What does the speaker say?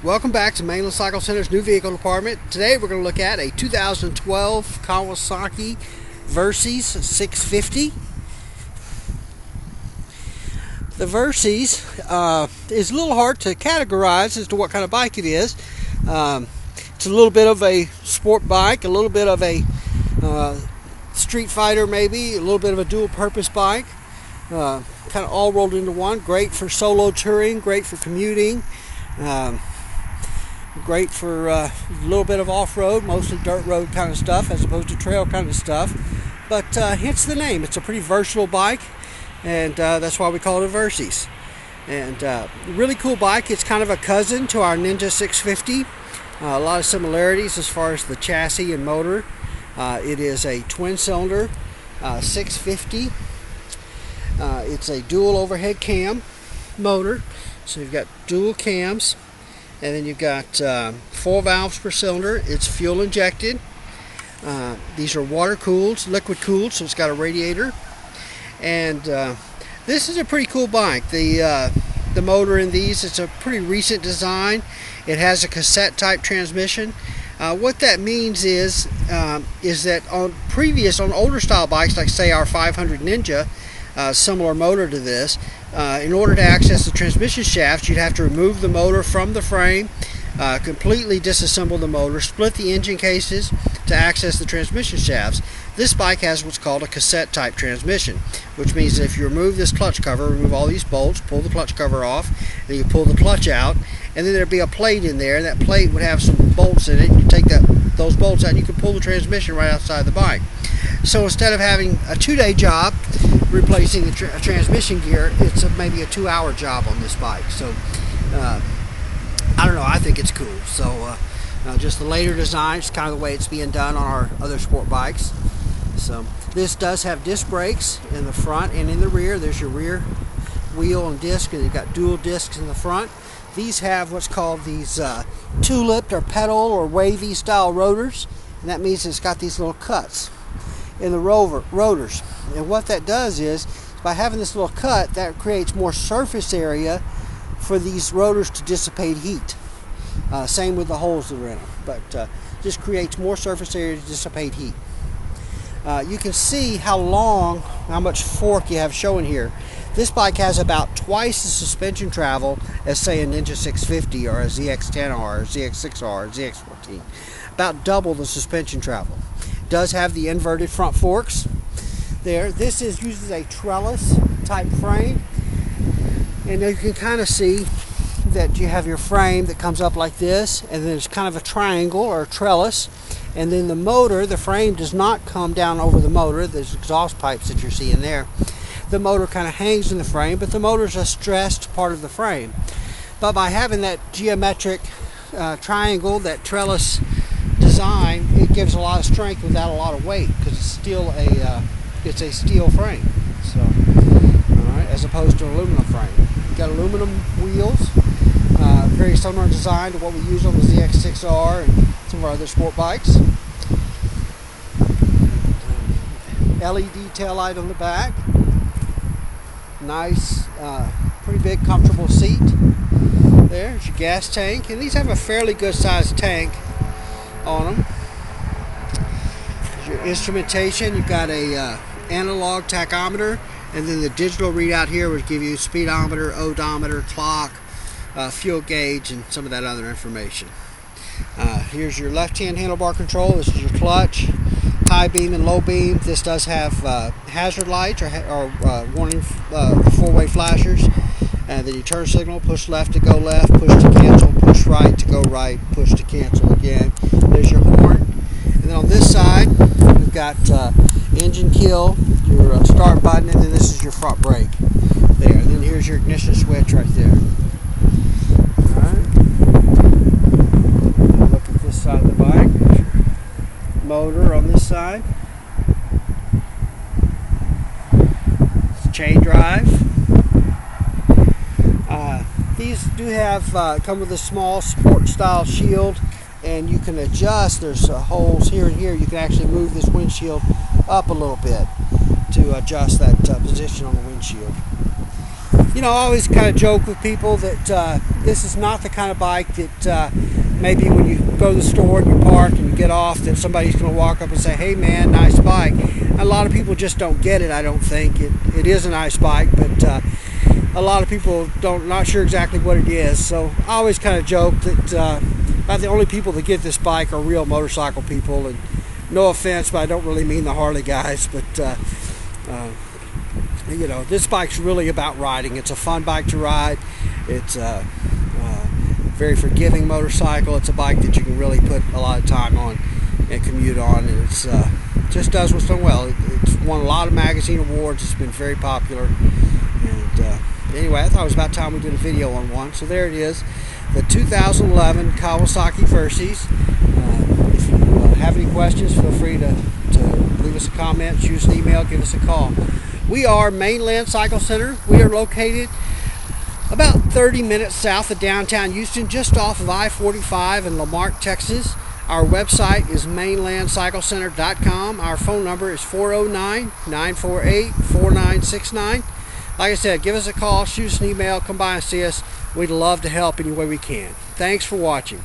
Welcome back to Mainland Cycle Center's new vehicle department. Today we're going to look at a 2012 Kawasaki Versys 650. The Versys is a little hard to categorize as to what kind of bike it is. It's a little bit of a sport bike, a little bit of a street fighter maybe, a little bit of a dual purpose bike. Kind of all rolled into one. Great for solo touring, great for commuting. Great for a little bit of off-road, mostly dirt road kind of stuff as opposed to trail kind of stuff. But hence the name. It's a pretty versatile bike, and that's why we call it a Versys. And really cool bike. It's kind of a cousin to our Ninja 650. A lot of similarities as far as the chassis and motor. It is a twin-cylinder 650. It's a dual overhead cam motor. So you've got dual cams. And then you've got 4 valves per cylinder. It's fuel injected. These are water cooled, liquid cooled, so it's got a radiator. And this is a pretty cool bike. The motor in these, it's a pretty recent design. It has a cassette type transmission. What that means is that on older style bikes, like say our 500 Ninja, similar motor to this, in order to access the transmission shafts, you'd have to remove the motor from the frame, completely disassemble the motor, split the engine cases to access the transmission shafts. This bike has what's called a cassette type transmission, which means that if you remove this clutch cover, remove all these bolts, pull the clutch cover off, and you pull the clutch out, and then there'd be a plate in there, and that plate would have some bolts in it. You take those bolts out and you can pull the transmission right outside the bike. So instead of having a 2-day job replacing the transmission gear, it's maybe a 2-hour job on this bike. So I don't know, I think it's cool. So just the later design, it's kind of the way it's being done on our other sport bikes. So this does have disc brakes in the front and in the rear. There's your rear wheel and disc, and you've got dual discs in the front. These have what's called these tulipped or pedal or wavy style rotors, and that means it's got these little cuts in the rotors. And what that does is, by having this little cut, that creates more surface area for these rotors to dissipate heat. Same with the holes that are in them, but just creates more surface area to dissipate heat. You can see how much fork you have showing here. This bike has about twice the suspension travel as, say, a Ninja 650 or a ZX10R or ZX6R or ZX14. About double the suspension travel. It does have the inverted front forks there. This uses a trellis type frame, and you can kind of see that you have your frame that comes up like this, and then there's kind of a triangle or a trellis, and then the motor, the frame does not come down over the motor. There's exhaust pipes that you're seeing there. The motor kind of hangs in the frame, but the motor is a stressed part of the frame. But by having that geometric triangle, that trellis design, it gives a lot of strength without a lot of weight, because it's still it's a steel frame. So, all right, as opposed to an aluminum frame. You've got aluminum wheels, very similar design to what we use on the ZX6R and some of our other sport bikes. LED tail light on the back. Nice, pretty big, comfortable seat. There's your gas tank, and these have a fairly good sized tank on them. There's your instrumentation. You've got a analog tachometer, and then the digital readout here would give you speedometer, odometer, clock, fuel gauge, and some of that other information. Here's your left-hand handlebar control. This is your clutch, high beam and low beam. This does have hazard lights or warning 4-way flashers. And then you turn signal, push left to go left, push to cancel, push right to go right, push to cancel again. There's your horn. And then on this side, we've got engine kill, your start button, and then this is your front brake there. And then here's your ignition switch right there. Alright. Look at this side of the bike. Motor on this side. It's chain drive. These do have come with a small sport style shield, and you can adjust. There's holes here and here. You can actually move this windshield up a little bit to adjust that position on the windshield. you know, I always kind of joke with people that this is not the kind of bike that maybe when you go to the store and you park and you get off, that somebody's going to walk up and say, hey man, nice bike. A lot of people just don't get it, I don't think. It is a nice bike, but a lot of people not sure exactly what it is. So I always kind of joke that about the only people that get this bike are real motorcycle people. And no offense, but I don't really mean the Harley guys. But you know, this bike's really about riding. It's a fun bike to ride. It's a very forgiving motorcycle. It's a bike that you can really put a lot of time on and commute on, and it's just does what's done well. It's won a lot of magazine awards. It's been very popular. And anyway, I thought it was about time we did a video on one. So there it is, the 2011 Kawasaki Versys. If you have any questions, feel free to leave us a comment, shoot us an email, give us a call. We are Mainland Cycle Center. We are located about 30 minutes south of downtown Houston, just off of I-45 in LaMarque, Texas. Our website is mainlandcyclecenter.com. Our phone number is 409-948-4969. Like I said, give us a call, shoot us an email, come by and see us. We'd love to help any way we can. Thanks for watching.